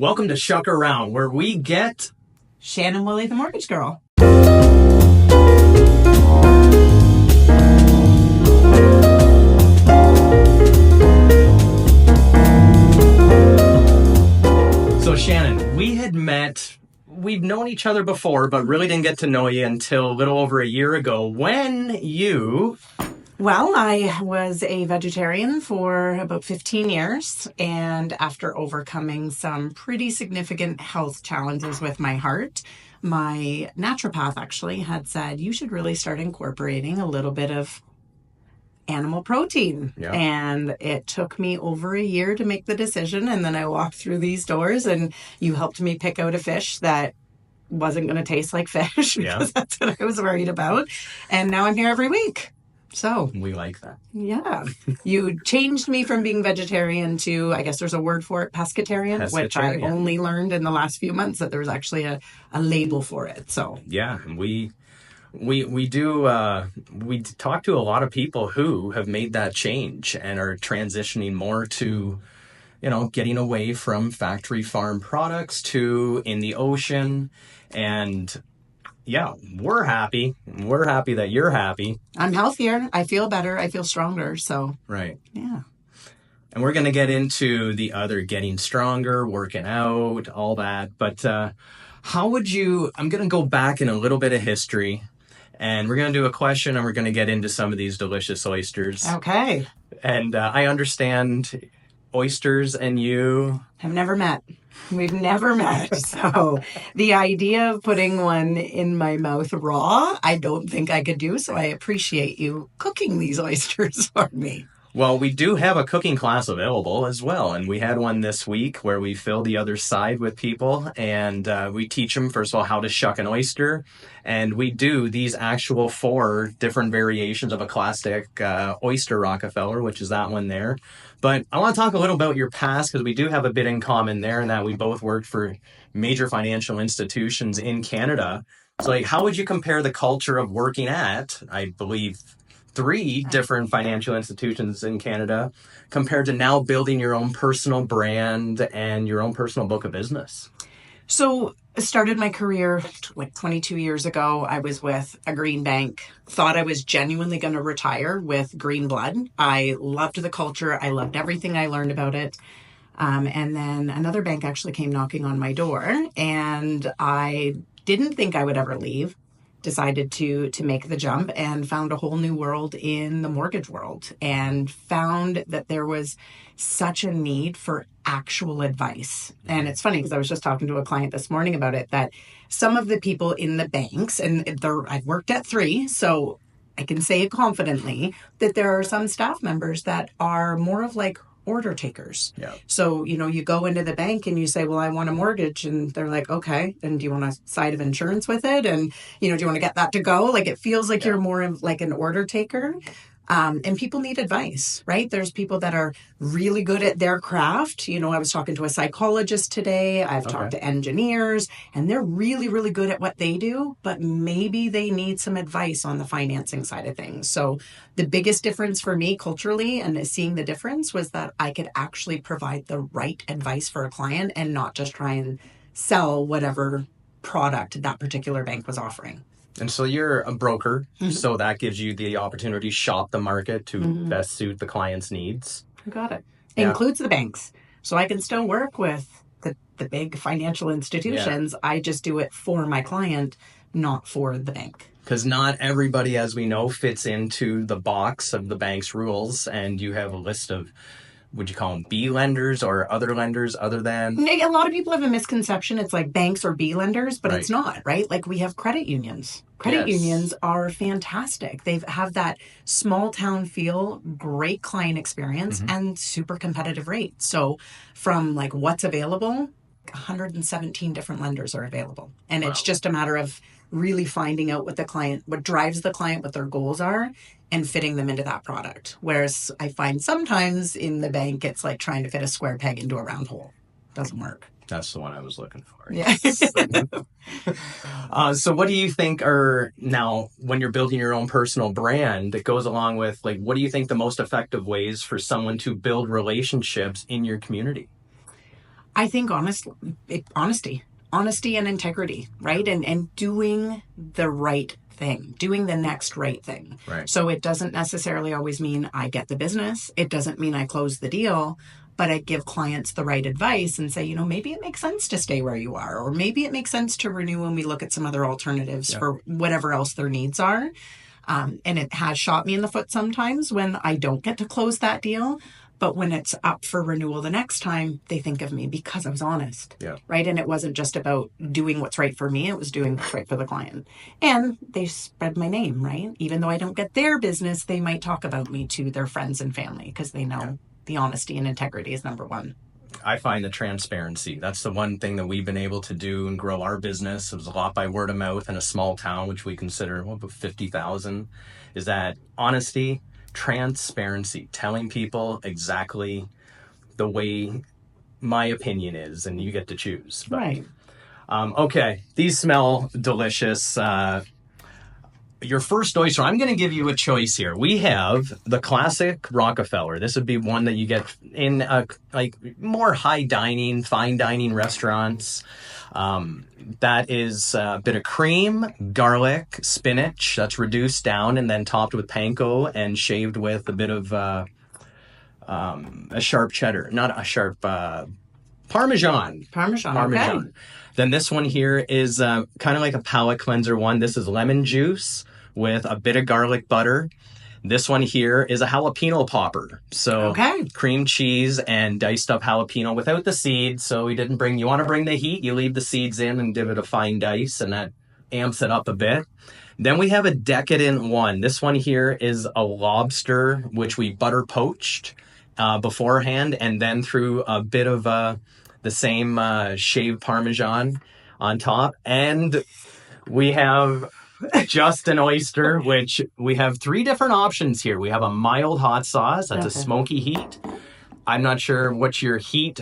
Welcome to Shuck Around, where we get Shannon Woolley, the mortgage girl. So Shannon, we've known each other before, but really didn't get to know you until a little over a year ago when you... Well, I was a vegetarian for about 15 years, and after overcoming some pretty significant health challenges with my heart, my naturopath actually had said, you should really start incorporating a little bit of animal protein. Yeah. And it took me over a year to make the decision, and then I walked through these doors, and you helped me pick out a fish that wasn't going to taste like fish, because that's what I was worried about. And now I'm here every week. So we like that. Yeah. You changed me from being vegetarian to, I guess there's a word for it, pescatarian, which I only learned in the last few months that there was actually a label for it. So yeah, we talk to a lot of people who have made that change and are transitioning more to, getting away from factory farm products to in the ocean. And yeah, we're happy. We're happy that you're happy. I'm healthier. I feel better. I feel stronger. So, right. Yeah. And we're going to get into the other getting stronger, working out, all that. But I'm going to go back in a little bit of history, and we're going to do a question, and we're going to get into some of these delicious oysters. Okay. And I understand oysters and you have never met. We've never met. So the idea of putting one in my mouth raw, I don't think I could do. So I appreciate you cooking these oysters for me. Well, we do have a cooking class available as well. And we had one this week where we fill the other side with people. And we teach them, first of all, how to shuck an oyster. And we do these actual 4 different variations of a classic oyster Rockefeller, which is that one there. But I want to talk a little about your past, because we do have a bit in common there, in that we both worked for major financial institutions in Canada. So how would you compare the culture of working at, I believe, 3 different financial institutions in Canada compared to now building your own personal brand and your own personal book of business? So I started my career like 22 years ago. I was with a green bank, thought I was genuinely going to retire with green blood. I loved the culture. I loved everything I learned about it. And then another bank actually came knocking on my door, and I didn't think I would ever leave. Decided to make the jump and found a whole new world in the mortgage world, and found that there was such a need for actual advice. And it's funny, because I was just talking to a client this morning about it, that some of the people in the banks, and I've worked at 3, so I can say it confidently, that there are some staff members that are more of like order takers. Yeah. So, you go into the bank and you say, well, I want a mortgage. And they're like, okay. And do you want a side of insurance with it? And, do you want to get that to go? Like, it feels like you're more of like an order taker. And people need advice, right? There's people that are really good at their craft. I was talking to a psychologist today. I've talked to engineers, and they're really, really good at what they do, but maybe they need some advice on the financing side of things. So the biggest difference for me culturally and seeing the difference was that I could actually provide the right advice for a client and not just try and sell whatever product that particular bank was offering. And so you're a broker, so that gives you the opportunity to shop the market to best suit the client's needs. You got it. Yeah. Includes the banks. So I can still work with the big financial institutions. Yeah. I just do it for my client, not for the bank. Because not everybody, as we know, fits into the box of the bank's rules. And you have a list of, would you call them B lenders or other lenders other than? A lot of people have a misconception. It's like banks or B lenders, but It's not, right? Like we have credit unions. Credit unions are fantastic. They have that small town feel, great client experience, and super competitive rates. So from like what's available, 117 different lenders are available. And It's just a matter of really finding out what drives the client, what their goals are, and fitting them into that product. Whereas I find sometimes in the bank, it's like trying to fit a square peg into a round hole. Doesn't work. That's the one I was looking for. Yeah. So what do you think are, now, when you're building your own personal brand, that goes along with, like, what do you think the most effective ways for someone to build relationships in your community? I think honesty and integrity, right? And doing the right thing, doing the next right thing. Right. So it doesn't necessarily always mean I get the business. It doesn't mean I close the deal, but I give clients the right advice and say, maybe it makes sense to stay where you are, or maybe it makes sense to renew and we look at some other alternatives for whatever else their needs are. And it has shot me in the foot sometimes when I don't get to close that deal. But when it's up for renewal the next time, they think of me because I was honest. Yeah. Right. And it wasn't just about doing what's right for me. It was doing what's right for the client. And they spread my name, right? Even though I don't get their business, they might talk about me to their friends and family because they know the honesty and integrity is number one. I find the transparency. That's the one thing that we've been able to do and grow our business. It was a lot by word of mouth in a small town, which we consider about 50,000, is that honesty, transparency, telling people exactly the way my opinion is, and you get to choose. But, right. Okay, these smell delicious. Your first oyster, I'm going to give you a choice here. We have the classic Rockefeller. This would be one that you get in like more high dining, fine dining restaurants. That is a bit of cream, garlic, spinach. That's reduced down and then topped with panko and shaved with a bit of a sharp cheddar, not a sharp Parmesan. Okay. Then this one here is kind of like a palate cleanser one. This is lemon juice with a bit of garlic butter. This one here is a jalapeno popper. So cream cheese and diced up jalapeno without the seeds. So you want to bring the heat, you leave the seeds in and give it a fine dice, and that amps it up a bit. Then we have a decadent one. This one here is a lobster, which we butter poached beforehand, and then threw a bit of the same shaved Parmesan on top. And we have just an oyster, which we have 3 different options here. We have a mild hot sauce. That's a smoky heat. I'm not sure what your heat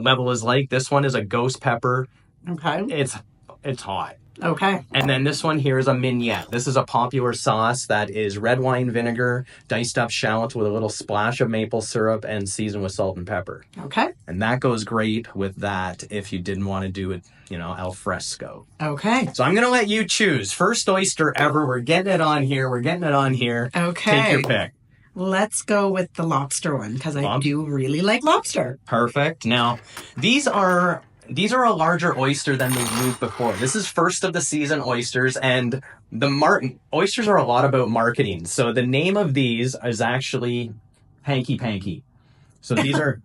level is like. This one is a ghost pepper. Okay. It's hot. Okay. And then this one here is a mignette. This is a popular sauce that is red wine vinegar, diced up shallots with a little splash of maple syrup and seasoned with salt and pepper. Okay. And that goes great with that if you didn't want to do it, al fresco. Okay. So I'm going to let you choose. First oyster ever. We're getting it on here. Okay. Take your pick. Let's go with the lobster one because I do really like lobster. Perfect. Now, these are a larger oyster than we've used before. This is first of the season oysters, and oysters are a lot about marketing. So the name of these is actually Hanky Panky. So these are,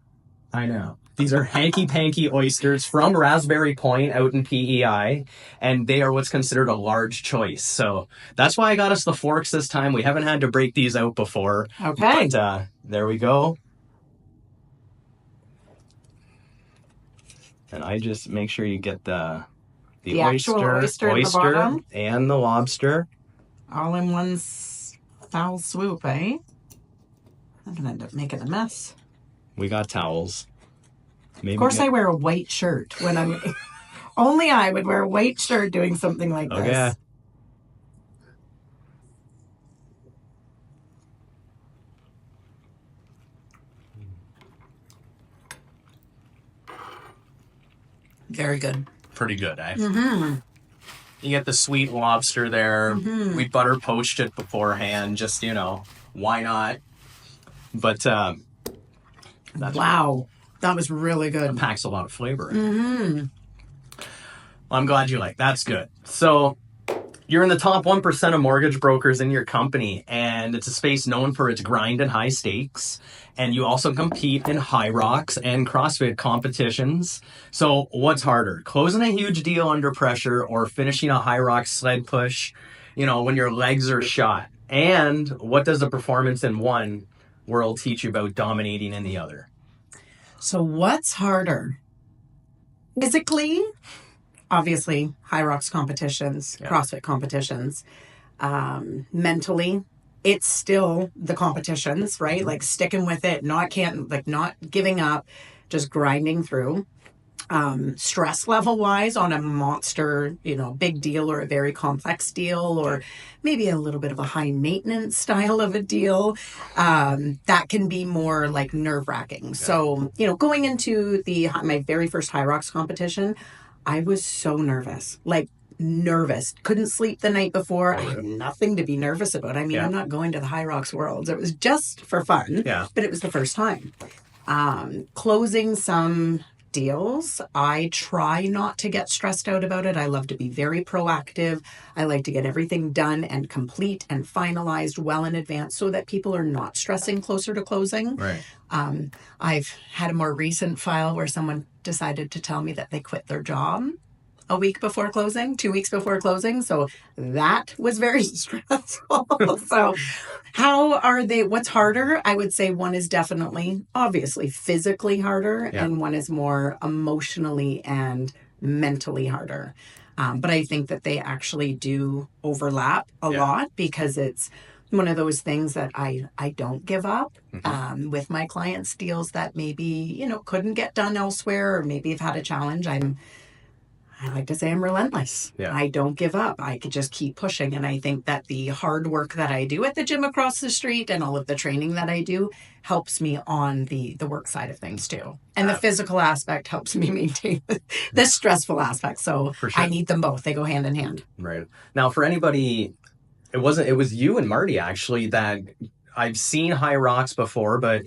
I know, these are Hanky Panky oysters from Raspberry Point out in PEI, and they are what's considered a large choice. So that's why I got us the forks this time. We haven't had to break these out before. Okay. But there we go. And I just make sure you get the actual oyster at the bottom and the lobster all in one foul swoop, eh? I'm gonna end up making a mess. We got towels. Of course, I wear a white shirt when I'm. Only I would wear a white shirt doing something like this. Yeah. Very good. Pretty good, eh? Mm-hmm. You get the sweet lobster there. Mm-hmm. We butter poached it beforehand. Just, why not? But wow. That was really good. It packs a lot of flavor. Mm-hmm. Well, I'm glad you like. That's good. So you're in the top 1% of mortgage brokers in your company, and it's a space known for its grind and high stakes. And you also compete in high rocks and CrossFit competitions. So what's harder, closing a huge deal under pressure or finishing a high rock sled push, when your legs are shot? And what does the performance in one world teach you about dominating in the other? So what's harder? Physically, obviously, high rocks competitions, CrossFit competitions. Mentally, it's still the competitions, right? Like sticking with it, not giving up, just grinding through. stress level wise on a monster, big deal or a very complex deal, or maybe a little bit of a high maintenance style of a deal, that can be more like nerve wracking. So, going into my very first High Rocks competition, I was so nervous, like nervous, couldn't sleep the night before. I had nothing to be nervous about. I mean, I'm not going to the High Rocks Worlds. It was just for fun, but it was the first time. Closing some deals, I try not to get stressed out about it. I love to be very proactive. I like to get everything done and complete and finalized well in advance so that people are not stressing closer to closing. Right. I've had a more recent file where someone decided to tell me that they quit their job a week before closing, 2 weeks before closing. So that was very stressful. So what's harder? I would say one is definitely, obviously, physically harder, and one is more emotionally and mentally harder. But I think that they actually do overlap a lot, because it's one of those things that I don't give up with my clients' deals that maybe, couldn't get done elsewhere, or maybe have had a challenge. I like to say I'm relentless. I don't give up. I could just keep pushing. And I think that the hard work that I do at the gym across the street and all of the training that I do helps me on the work side of things too. And the physical aspect helps me maintain the stressful aspect. So I need them both. They go hand in hand. Right. Now, for anybody, it was you and Marty actually that I've seen High Rocks before, but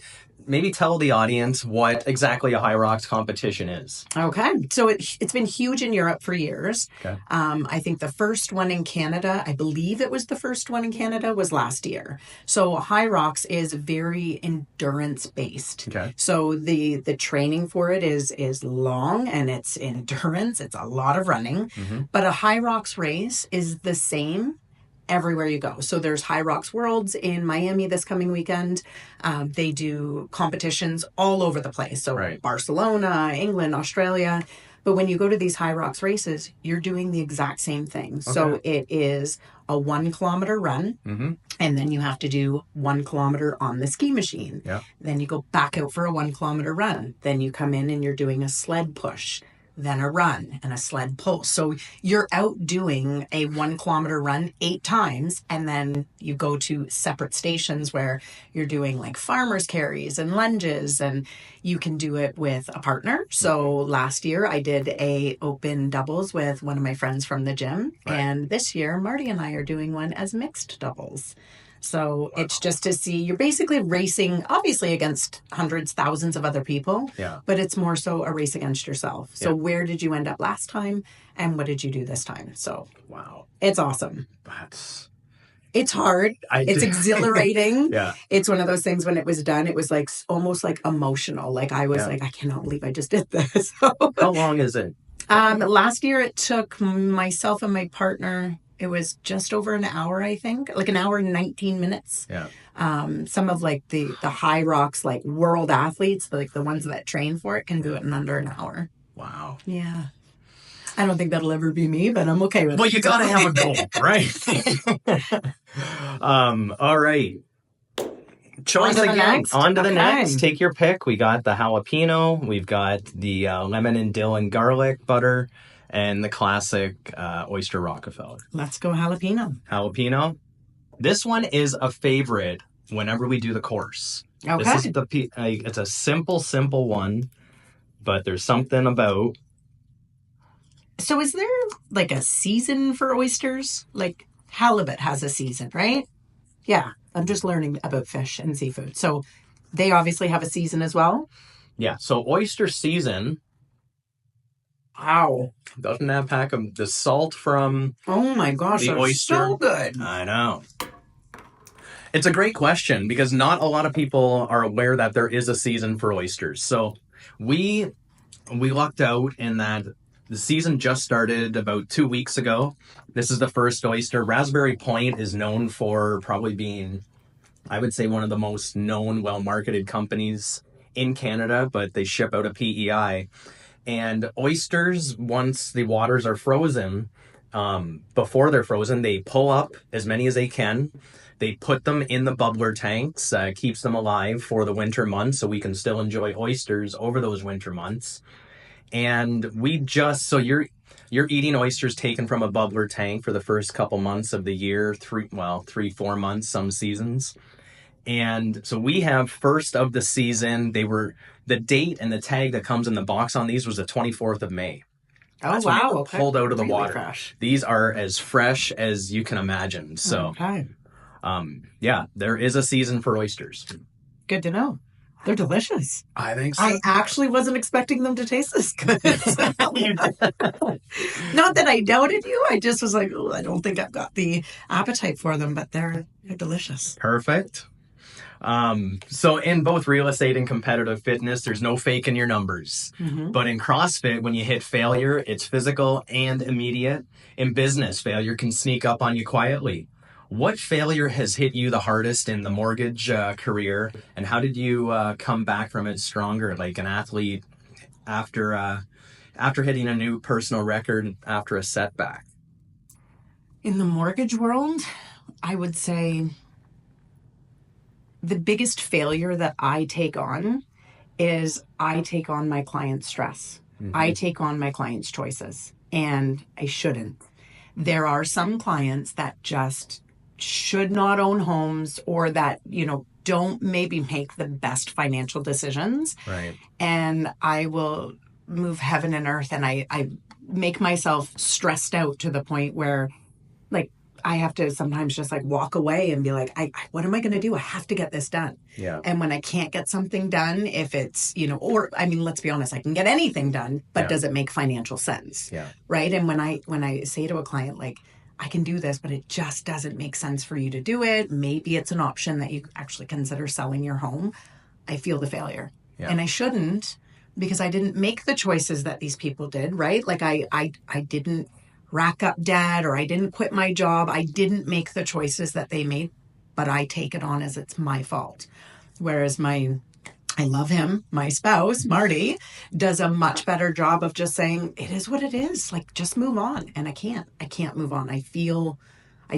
maybe tell the audience what exactly a High Rocks competition is. Okay. So it's been huge in Europe for years. Okay. I think the first one in Canada, I believe it was the first one in Canada, was last year. So High Rocks is very endurance based. Okay. So the training for it is long, and it's endurance. It's a lot of running. But a High Rocks race is the same everywhere you go. So there's High Rocks Worlds in Miami this coming weekend. They do competitions all over the place. So Barcelona, England, Australia. But when you go to these High Rocks races, you're doing the exact same thing. Okay. So it is a 1 kilometer run, and then you have to do 1 kilometer on the ski machine. Then you go back out for a 1 kilometer run. Then you come in and you're doing a sled push, then a run and a sled pull. So you're out doing a 1 kilometer run 8 times, and then you go to separate stations where you're doing like farmer's carries and lunges, and you can do it with a partner. So last year I did a open doubles with one of my friends from the gym. And this year Marty and I are doing one as mixed doubles. So it's just to see, you're basically racing, obviously, against hundreds, thousands of other people, but it's more so a race against yourself. So where did you end up last time, and what did you do this time? So it's awesome. It's hard. It's exhilarating. It's one of those things, when it was done, it was like almost like emotional. Like I was like, I cannot believe I just did this. How long is it? Last year it took myself and my partner, it was just over an hour, I think, like an hour and 19 minutes. Some of like the High Rocks, like world athletes, like the ones that train for it, can do it in under an hour. Wow. Yeah. I don't think that'll ever be me, but I'm okay with it. Well, you got to have a goal, right? All right. Choice again. On to the next. Take your pick. We got the jalapeno. We've got the lemon and dill and garlic butter, and the classic oyster Rockefeller. Let's go jalapeno. Jalapeno. This one is a favorite whenever we do the course. Okay. This is it's a simple one, but there's something about. So is there like a season for oysters? Like halibut has a season, right? Yeah. I'm just learning about fish and seafood. So they obviously have a season as well? Yeah. So oyster season. Wow. Doesn't that pack the salt from oh my gosh, the oyster? So good. I know. It's a great question, because not a lot of people are aware that there is a season for oysters. So we lucked out in that the season just started about 2 weeks ago. This is the first oyster. Raspberry Point is known for probably being, I would say, one of the most known, well-marketed companies in Canada, but they ship out of PEI. And oysters, once the waters are frozen, before they're frozen, they pull up as many as they can. They put them in the bubbler tanks, keeps them alive for the winter months, so we can still enjoy oysters over those winter months. And so you're eating oysters taken from a bubbler tank for the first couple months of the year, 4 months, some seasons. And so we have first of the season. The date and the tag that comes in the box on these was the 24th of May. Oh, That's wow. when they were Okay. pulled out of the Really water. fresh. These are as fresh as you can imagine. So, Okay. yeah, there is a season for oysters. Good to know. They're delicious. I think so. I actually wasn't expecting them to taste this good. Not that I doubted you. I just was like, oh, I don't think I've got the appetite for them, but they're delicious. Perfect. So in both real estate and competitive fitness, there's no faking your numbers. Mm-hmm. But in CrossFit, when you hit failure, it's physical and immediate. In business, failure can sneak up on you quietly. What failure has hit you the hardest in the mortgage career, and how did you come back from it stronger, like an athlete after hitting a new personal record after a setback? In the mortgage world, I would say the biggest failure that I take on is I take on my client's stress. Mm-hmm. I take on my client's choices, and I shouldn't. There are some clients that just should not own homes, or that, don't maybe make the best financial decisions. Right. And I will move heaven and earth, and I make myself stressed out to the point where, like, I have to sometimes just like walk away and be like, what am I going to do? I have to get this done. Yeah. And when I can't get something done, if it's, let's be honest, I can get anything done, but does it make financial sense? Yeah. Right. And when I say to a client, like, I can do this, but it just doesn't make sense for you to do it. Maybe it's an option that you actually consider selling your home. I feel the failure. Yeah. And I shouldn't, because I didn't make the choices that these people did, right? Like I didn't rack up debt, or I didn't quit my job. I didn't make the choices that they made, but I take it on as it's my fault. Whereas I love him, my spouse, Marty, does a much better job of just saying, it is what it is. Like, just move on. And I can't move on. I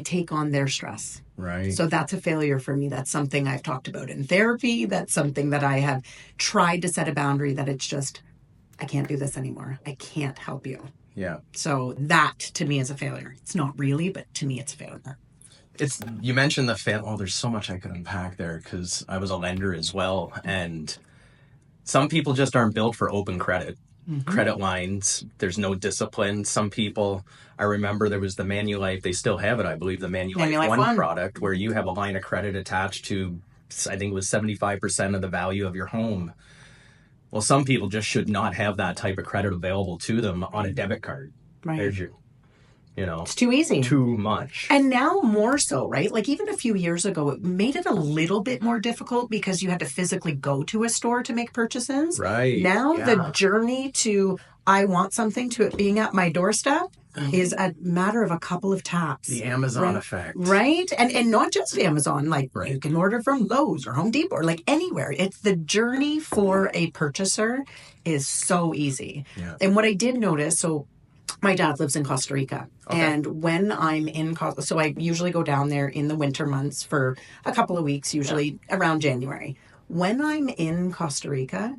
take on their stress. Right. So that's a failure for me. That's something I've talked about in therapy. That's something that I have tried to set a boundary, that it's just, I can't do this anymore. I can't help you. Yeah. So that to me is a failure. It's not really, but to me it's a failure. You mentioned there's so much I could unpack there, because I was a lender as well. And some people just aren't built for open credit. Mm-hmm. Credit lines, there's no discipline. Some people, I remember there was the Manulife, they still have it, I believe, the Manulife One product, where you have a line of credit attached to, I think it was 75% of the value of your home. Well, some people just should not have that type of credit available to them on a debit card. Right. There's your, it's too easy. Too much. And now more so, right? Like even a few years ago, it made it a little bit more difficult because you had to physically go to a store to make purchases. Right. Now the journey to, I want something, to it being at my doorstep is a matter of a couple of taps. The Amazon effect. Right? And not just Amazon. Like you can order from Lowe's or Home Depot, or like anywhere. It's the journey for a purchaser is so easy. Yeah. And what I did notice, so my dad lives in Costa Rica. Okay. And when I'm in Costa, so I usually go down there in the winter months for a couple of weeks, usually around January. When I'm in Costa Rica,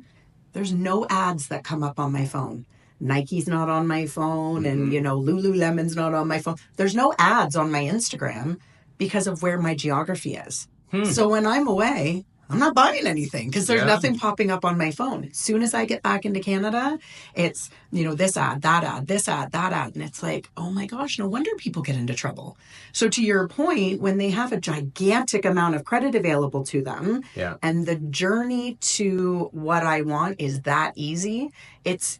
there's no ads that come up on my phone. Nike's not on my phone, and, Lululemon's not on my phone. There's no ads on my Instagram because of where my geography is. So when I'm away, I'm not buying anything because there's nothing popping up on my phone. As soon as I get back into Canada, it's, this ad, that ad, this ad, that ad. And it's like, oh my gosh, no wonder people get into trouble. So to your point, when they have a gigantic amount of credit available to them, and the journey to what I want is that easy, it's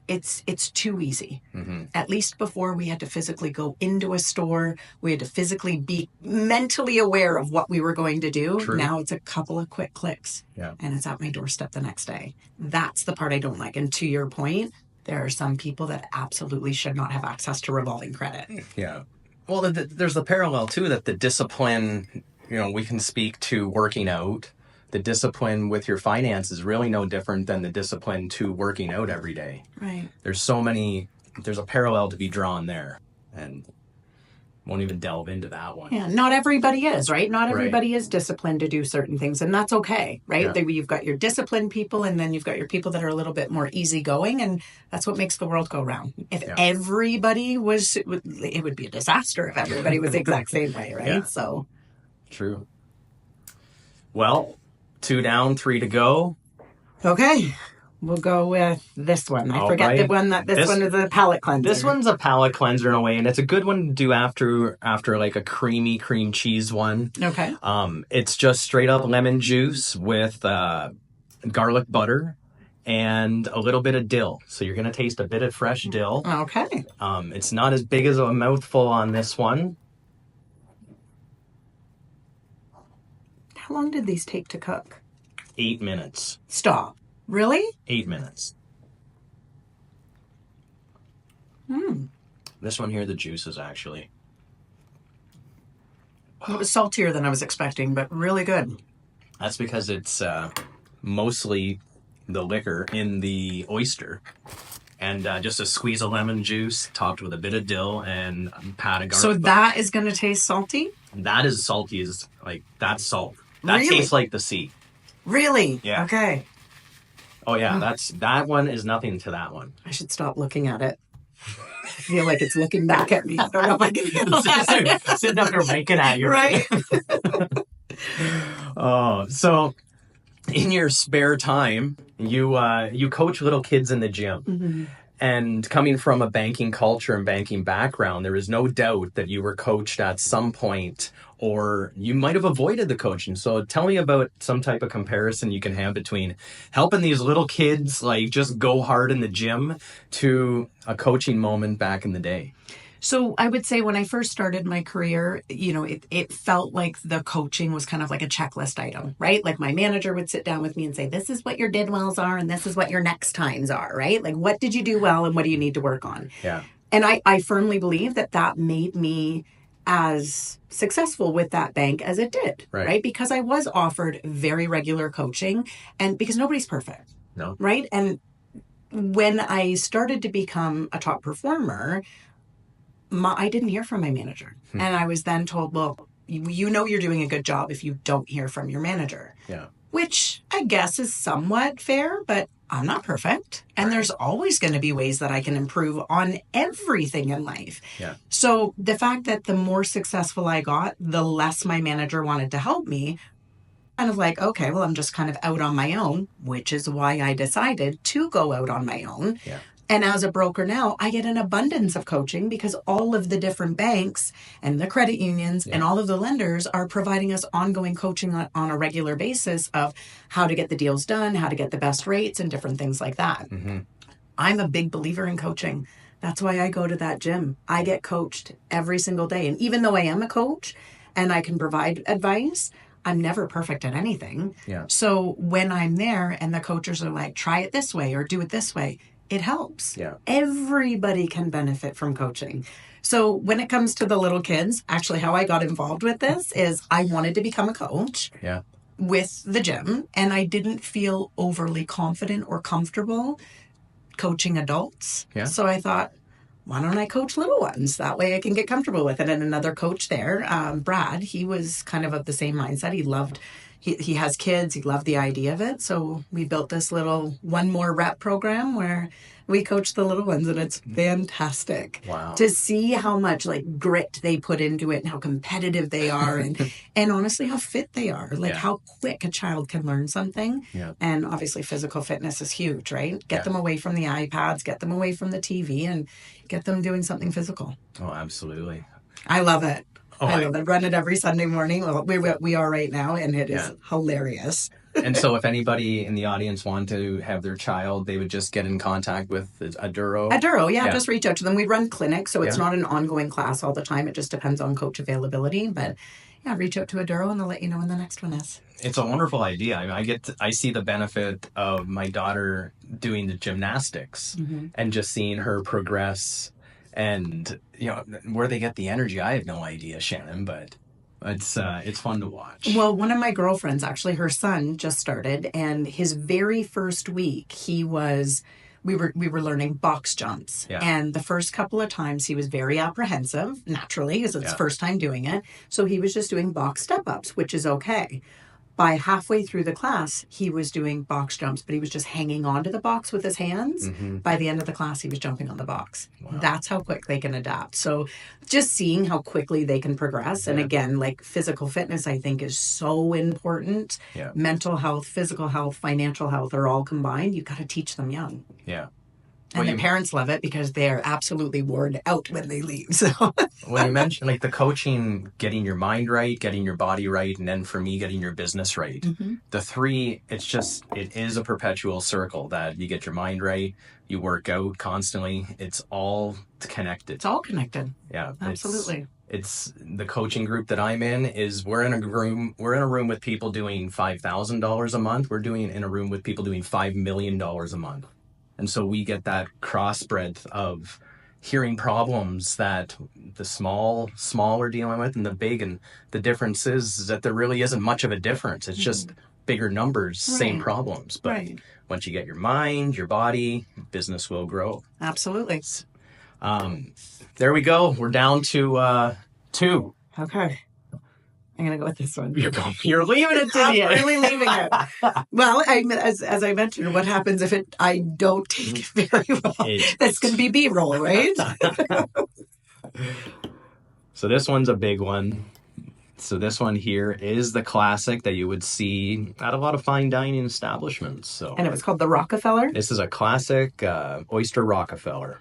too easy. Mm-hmm. At least before, we had to physically go into a store. We had to physically be mentally aware of what we were going to do. True. Now it's a couple of quick clicks, and it's at my doorstep the next day. That's the part I don't like. And to your point, there are some people that absolutely should not have access to revolving credit. Yeah. Well, there's the parallel, too, that the discipline, we can speak to working out. The discipline with your finance is really no different than the discipline to working out every day. Right. There's a parallel to be drawn there. And Won't even delve into that one. Yeah, not everybody is, right? Not Right. everybody is disciplined to do certain things, and that's okay, right? Yeah. You've got your disciplined people, and then you've got your people that are a little bit more easygoing, and that's what makes the world go round. If Yeah. everybody was, it would be a disaster if everybody was the exact same way, right? Yeah. So, True. Well, 2 down, 3 to go. okay. We'll go with this one. I All forget the right. one that this one is a palate cleanser. This one's a palate cleanser in a way, and it's a good one to do after like a creamy cream cheese one. Okay. It's just straight up lemon juice with garlic butter and a little bit of dill. So you're gonna taste a bit of fresh dill. Okay. It's not as big as a mouthful on this one. How long did these take to cook? 8 minutes. Stop. Really? 8 minutes. This one here, the juice is actually... It was saltier than I was expecting, but really good. That's because it's mostly the liquor in the oyster. And just a squeeze of lemon juice topped with a bit of dill and a pat of garlic. So that is going to taste salty? That is salty as, like, that's salt. That Really? tastes like the sea. Really? Yeah. Okay. Oh, yeah, that one is nothing to that one. I should stop looking at it. I feel like it's looking back at me. I don't know if I can feel that. Sitting up there making at you. Right? Oh, so in your spare time, you coach little kids in the gym. Mm-hmm. And coming from a banking culture and banking background, there is no doubt that you were coached at some point, or you might have avoided the coaching. So tell me about some type of comparison you can have between helping these little kids like just go hard in the gym to a coaching moment back in the day. So I would say when I first started my career, it felt like the coaching was kind of like a checklist item, right? Like my manager would sit down with me and say, this is what your did wells are and this is what your next times are, right? Like what did you do well and what do you need to work on? Yeah. And I firmly believe that made me as successful with that bank as it did, right? Because I was offered very regular coaching and because nobody's perfect, No. right? And when I started to become a top performer, I didn't hear from my manager. And I was then told, well, you know you're doing a good job if you don't hear from your manager. Yeah. Which I guess is somewhat fair, but I'm not perfect. And there's always going to be ways that I can improve on everything in life. Yeah. So the fact that the more successful I got, the less my manager wanted to help me, kind of like, okay, well, I'm just kind of out on my own, which is why I decided to go out on my own. Yeah. And as a broker now, I get an abundance of coaching because all of the different banks and the credit unions and all of the lenders are providing us ongoing coaching on a regular basis of how to get the deals done, how to get the best rates and different things like that. Mm-hmm. I'm a big believer in coaching. That's why I go to that gym. I get coached every single day. And even though I am a coach and I can provide advice, I'm never perfect at anything. Yeah. So when I'm there and the coaches are like, try it this way or do it this way, it helps. Yeah. Everybody can benefit from coaching. So when it comes to the little kids, actually how I got involved with this is I wanted to become a coach with the gym, and I didn't feel overly confident or comfortable coaching adults. Yeah. So I thought, why don't I coach little ones? That way I can get comfortable with it. And another coach there, Brad, he was kind of the same mindset. He has kids. He loved the idea of it. So we built this little one more rep program where we coach the little ones, and it's fantastic. Wow. To see how much like grit they put into it and how competitive they are and honestly how fit they are. Like how quick a child can learn something. Yeah. And obviously physical fitness is huge, right? Get them away from the iPads, get them away from the TV, and get them doing something physical. Oh, absolutely. I love it. Oh, I love it. Run it every Sunday morning. Well, we are right now, and it is hilarious. And so if anybody in the audience want to have their child, they would just get in contact with Aduro? Aduro, just reach out to them. We run clinics, so it's not an ongoing class all the time. It just depends on coach availability. But reach out to Aduro, and they'll let you know when the next one is. It's a wonderful idea. I mean, I see the benefit of my daughter doing the gymnastics and just seeing her progress. And, where they get the energy, I have no idea, Shannon, but it's fun to watch. Well, one of my girlfriends, actually, her son just started, and his very first week, he was we were learning box jumps. Yeah. And the first couple of times he was very apprehensive, naturally, because it's Yeah. first time doing it. So he was just doing box step ups, which is okay. By halfway through the class, he was doing box jumps, but he was just hanging onto the box with his hands. Mm-hmm. By the end of the class, he was jumping on the box. Wow. That's how quick they can adapt. So just seeing how quickly they can progress. And Yeah. again, like physical fitness, I think is so important. Yeah. Mental health, physical health, financial health are all combined. You got to teach them young. Yeah. And Well, the parents love it because they're absolutely worn out when they leave. So when you mentioned like the coaching, getting your mind right, getting your body right, and then for me, getting your business right, mm-hmm. the three, it is a perpetual circle that you get your mind right, you work out constantly. It's all connected. It's all connected. Yeah. Absolutely. It's the coaching group that I'm in is we're in a room with people doing $5,000 a month. We're in a room with people doing $5 million a month. And so we get that cross breadth of hearing problems that the small are dealing with and the big. And the difference is that there really isn't much of a difference. It's just bigger numbers, same problems. But once you get your mind, your body, business will grow. Absolutely. There we go. We're down to 2. Okay. I'm going to go with this one. You're leaving it to the end. I'm really leaving it. Well, as I mentioned, what happens if I don't take it very well? That's going to be B-roll, right? So this one's a big one. So this one here is the classic that you would see at a lot of fine dining establishments. So, and it was called the Rockefeller? This is a classic oyster Rockefeller.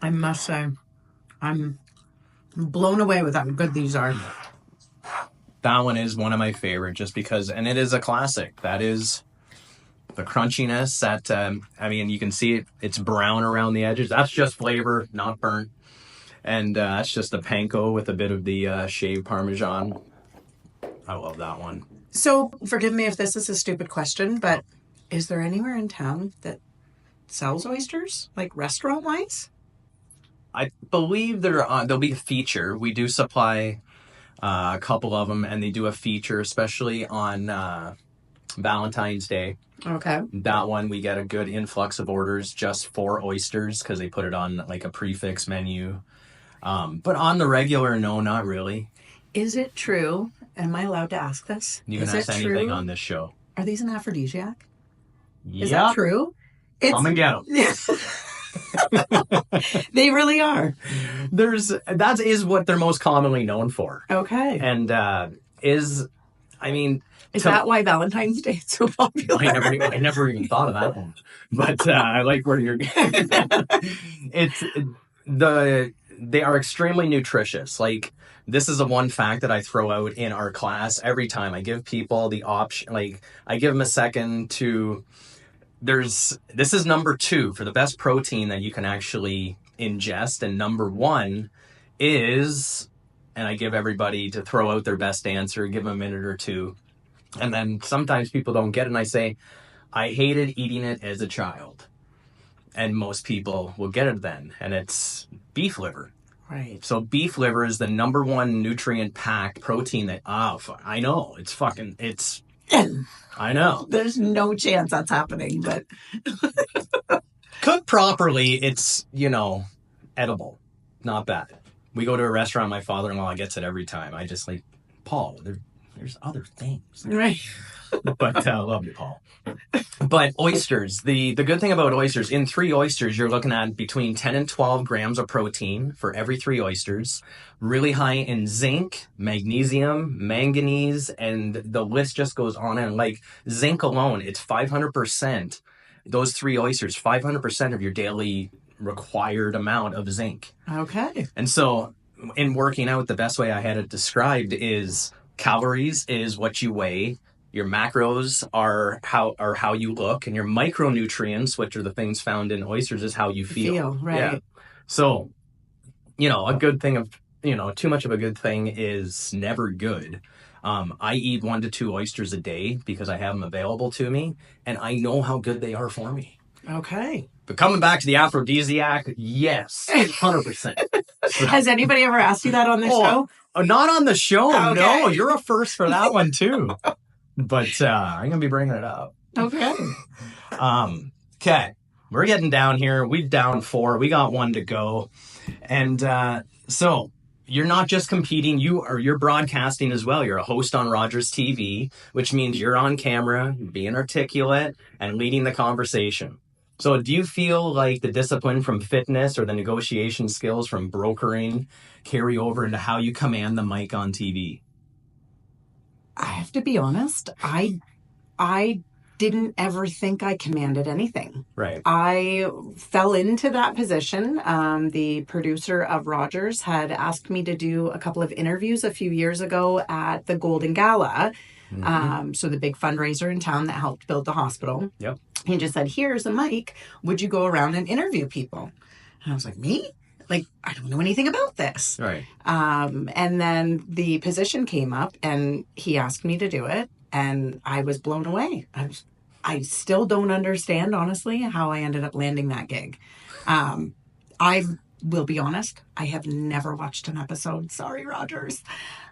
I must say, I'm blown away with how good these are. That one is one of my favorite just because, and it is a classic. That is the crunchiness that, you can see it. It's brown around the edges. That's just flavor, not burnt. And that's just the panko with a bit of the shaved Parmesan. I love that one. So forgive me if this is a stupid question, but is there anywhere in town that sells oysters, like restaurant-wise? I believe there'll be a feature. We do supply a couple of them, and they do a feature, especially on Valentine's Day. Okay. That one, we get a good influx of orders just for oysters because they put it on like a prefix menu. But on the regular, no, not really. Is it true? Am I allowed to ask this? You can ask anything on this show. Are these an aphrodisiac? Yeah. Is that true? Come and get them. Yeah. They really are. That is what they're most commonly known for. Okay. And is that why Valentine's Day is so popular? I never even thought of that one. But I like where you're they are extremely nutritious. Like, this is the one fact that I throw out in our class every time. I give people the option, like I give them a second to this is number 2 for the best protein that you can actually ingest. And number 1 is, and I give everybody to throw out their best answer, give them a minute or two. And then sometimes people don't get it. And I say, I hated eating it as a child. And most people will get it then. And it's beef liver. Right. So beef liver is the number 1 nutrient-packed protein that, I know, I know. There's no chance that's happening, but cooked properly, it's, edible. Not bad. We go to a restaurant, my father-in-law gets it every time. I just like, Paul, there's other things. Right. But I love you, Paul. But oysters, the good thing about oysters, in 3 oysters, you're looking at between 10 and 12 grams of protein for every 3 oysters. Really high in zinc, magnesium, manganese, and the list just goes on. And like zinc alone, it's 500%. Those 3 oysters, 500% of your daily required amount of zinc. Okay. And so in working out, the best way I had it described is calories is what you weigh. Your macros are how you look, and your micronutrients, which are the things found in oysters, is how you feel. Right. Yeah. So, a good thing of, too much of a good thing is never good. I eat 1 to 2 oysters a day because I have them available to me, and I know how good they are for me. Okay. But coming back to the aphrodisiac, yes, 100%. Has anybody ever asked you that on the show? Not on the show. Okay. No, you're a first for that one too. But I'm going to be bringing it up. Okay. Okay. We're getting down here. We've down 4. We got 1 to go. And so you're not just competing, you're broadcasting as well. You're a host on Rogers TV, which means you're on camera, being articulate, and leading the conversation. So do you feel like the discipline from fitness or the negotiation skills from brokering carry over into how you command the mic on TV? I have to be honest. I didn't ever think I commanded anything. Right. I fell into that position. The producer of Rogers had asked me to do a couple of interviews a few years ago at the Golden Gala. So the big fundraiser in town that helped build the hospital. Yep. He just said, here's a mic. Would you go around and interview people? And I was like, me? Like, I don't know anything about this. Right. And then the position came up and he asked me to do it. And I was blown away. I still don't understand, honestly, how I ended up landing that gig. I will be honest, I have never watched an episode. Sorry, Rogers.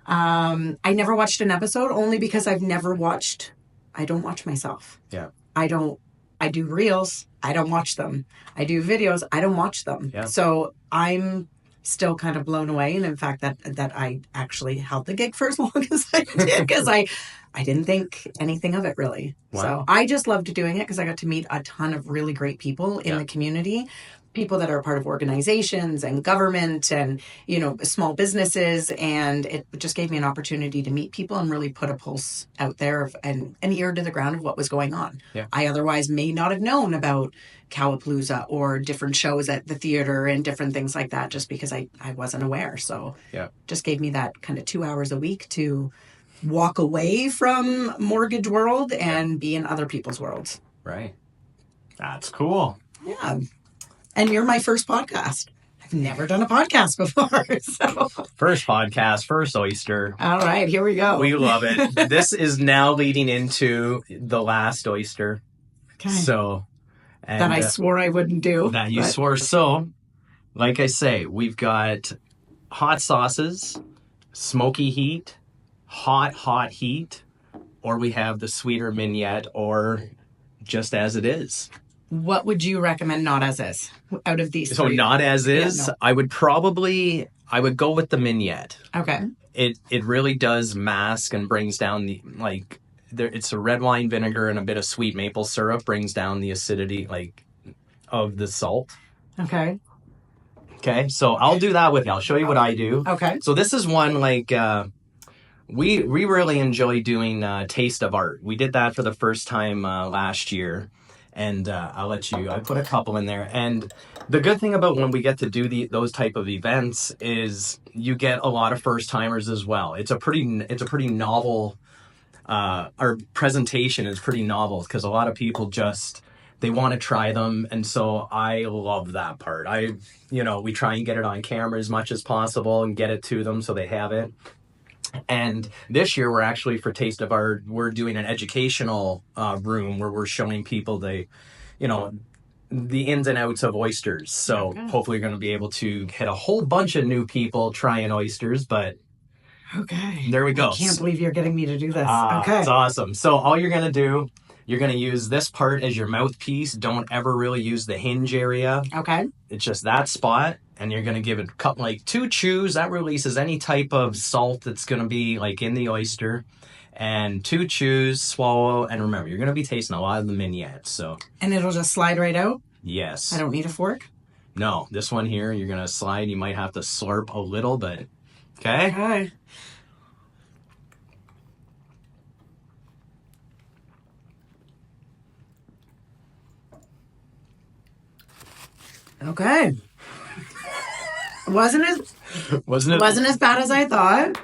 I never watched an episode only because I don't watch myself. Yeah. I do reels. I don't watch them. I do videos. I don't watch them. Yeah. So I'm still kind of blown away. And in fact, that I actually held the gig for as long as I did because I didn't think anything of it really. Wow. So I just loved doing it because I got to meet a ton of really great people in the community, people that are a part of organizations and government and, small businesses. And it just gave me an opportunity to meet people and really put a pulse out there and an ear to the ground of what was going on. Yeah. I otherwise may not have known about Cowapalooza or different shows at the theater and different things like that just because I wasn't aware. So just gave me that kind of 2 hours a week to walk away from mortgage world and be in other people's worlds. Right. That's cool. Yeah. And you're my first podcast. I've never done a podcast before. So First podcast, first oyster. all right, here we go. We love it. This is now leading into the last oyster. Okay. So that I swore I wouldn't do. That you swore. So, like I say, we've got hot sauces, smoky heat, hot heat, or we have the sweeter mignonette, or just as it is. What would you recommend not as is out of these So three? not as is, Yeah, no. I would go with the mignonette. Okay. It really does mask and brings down it's a red wine vinegar and a bit of sweet maple syrup brings down the acidity of the salt. Okay. Okay, so I'll do that with you. I'll show you what I do. Okay. So this is one we really enjoy doing Taste of Art. We did that for the first time last year, and I put a couple in there. And the good thing about when we get to do those type of events is you get a lot of first timers as well. It's a pretty novel. Our presentation is pretty novel because a lot of people they want to try them, and so I love that part. We try and get it on camera as much as possible and get it to them so they have it. And this year, we're actually, for Taste of Art, we're doing an educational room where we're showing people the ins and outs of oysters. So hopefully you're going to be able to hit a whole bunch of new people trying oysters, but okay. There we go. I can't believe you're getting me to do this. Okay. Okay. It's awesome. So all you're going to do, you're going to use this part as your mouthpiece. Don't ever really use the hinge area. Okay. It's just that spot. And you're going to give it two chews. That releases any type of salt that's going to be in the oyster. And 2 chews, swallow. And remember, you're going to be tasting a lot of the mignonette. So. And it'll just slide right out? Yes. I don't need a fork? No. This one here, you're going to slide. You might have to slurp a little, but okay. Okay. Okay. Wasn't as bad as I thought.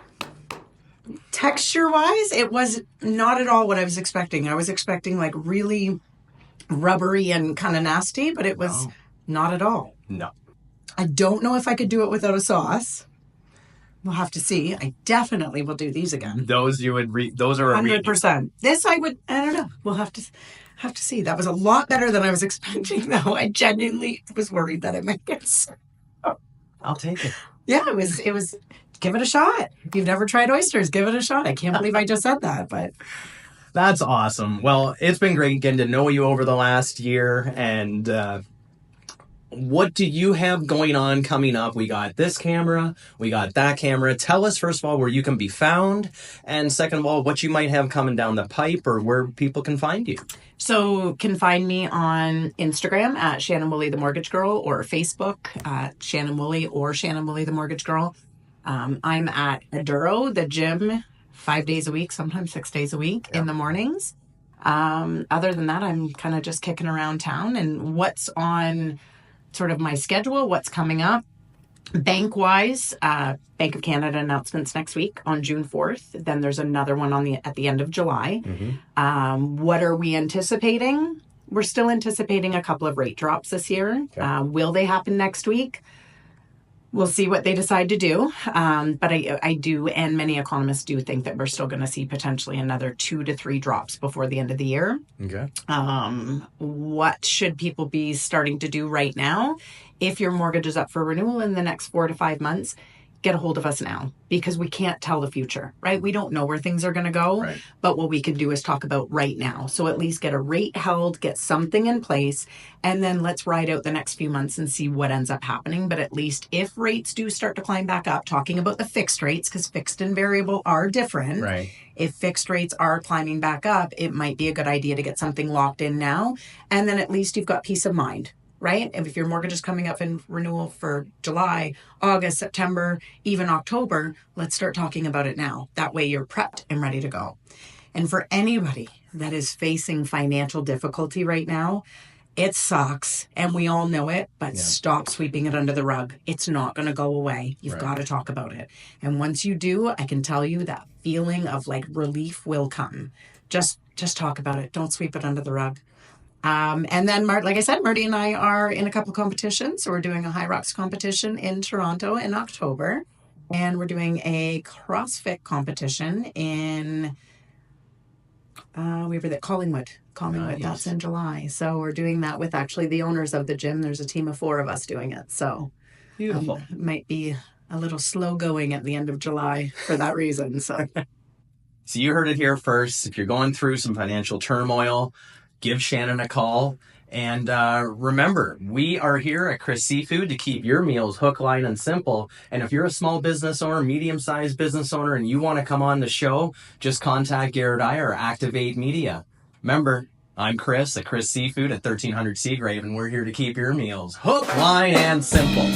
Texture wise, it was not at all what I was expecting. I was expecting really rubbery and kind of nasty, but it was not at all. No. I don't know if I could do it without a sauce. We'll have to see. I definitely will do these again. Those those are 100%. This I don't know. We'll have to see. That was a lot better than I was expecting, though. I genuinely was worried that it might get sick. I'll take it. Yeah, it was, give it a shot. If you've never tried oysters, give it a shot. I can't believe I just said that, but. That's awesome. Well, it's been great getting to know you over the last year. And what do you have going on coming up? We got this camera, we got that camera. Tell us, first of all, where you can be found. And second of all, what you might have coming down the pipe or where people can find you. So can find me on Instagram at Shannon Woolley, the Mortgage Girl, or Facebook at Shannon Woolley or Shannon Woolley, the Mortgage Girl. I'm at Aduro, the gym, 5 days a week, sometimes 6 days a week in the mornings. Other than that, I'm kind of just kicking around town. And what's on sort of my schedule, what's coming up, bank-wise, Bank of Canada announcements next week on June 4th. Then there's another one at the end of July. What are we anticipating? We're still anticipating a couple of rate drops this year. Okay. Will they happen next week? We'll see what they decide to do. But I do, and many economists do think that we're still going to see potentially another 2 to 3 drops before the end of the year. Okay. What should people be starting to do right now? If your mortgage is up for renewal in the next 4 to 5 months, get a hold of us now, because we can't tell the future, right? We don't know where things are going to go, right. But what we can do is talk about right now. So at least get a rate held, get something in place, and then let's ride out the next few months and see what ends up happening. But at least if rates do start to climb back up, talking about the fixed rates, because fixed and variable are different. Right. If fixed rates are climbing back up, it might be a good idea to get something locked in now. And then at least you've got peace of mind. Right? And if your mortgage is coming up in renewal for July, August, September, even October, let's start talking about it now. That way you're prepped and ready to go. And for anybody that is facing financial difficulty right now, it sucks and we all know it, but stop sweeping it under the rug. It's not going to go away. You've got to talk about it. And once you do, I can tell you that feeling of like relief will come. Just talk about it. Don't sweep it under the rug. And then, like I said, Marty and I are in a couple competitions. So we're doing a High Rocks competition in Toronto in October. And we're doing a CrossFit competition in, we were at Collingwood. Yes. That's in July. So we're doing that with actually the owners of the gym. There's a team of 4 of us doing it. So beautiful. It might be a little slow going at the end of July for that reason. So you heard it here first. If you're going through some financial turmoil, give Shannon a call. And remember, we are here at Chris Seafood to keep your meals hook, line, and simple. And if you're a small business owner, medium-sized business owner, and you want to come on the show, just contact Garrett I or Activate Media. Remember, I'm Chris at Chris Seafood at 1300 Seagrave, and we're here to keep your meals hook, line, and simple.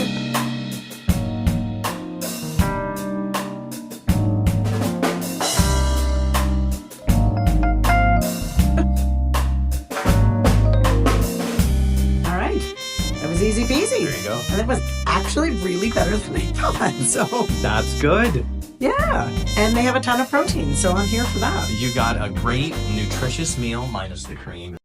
Easy peasy. There you go. And it was actually really better than I thought. So that's good. Yeah. And they have a ton of protein. So I'm here for that. You got a great, nutritious meal minus the cream.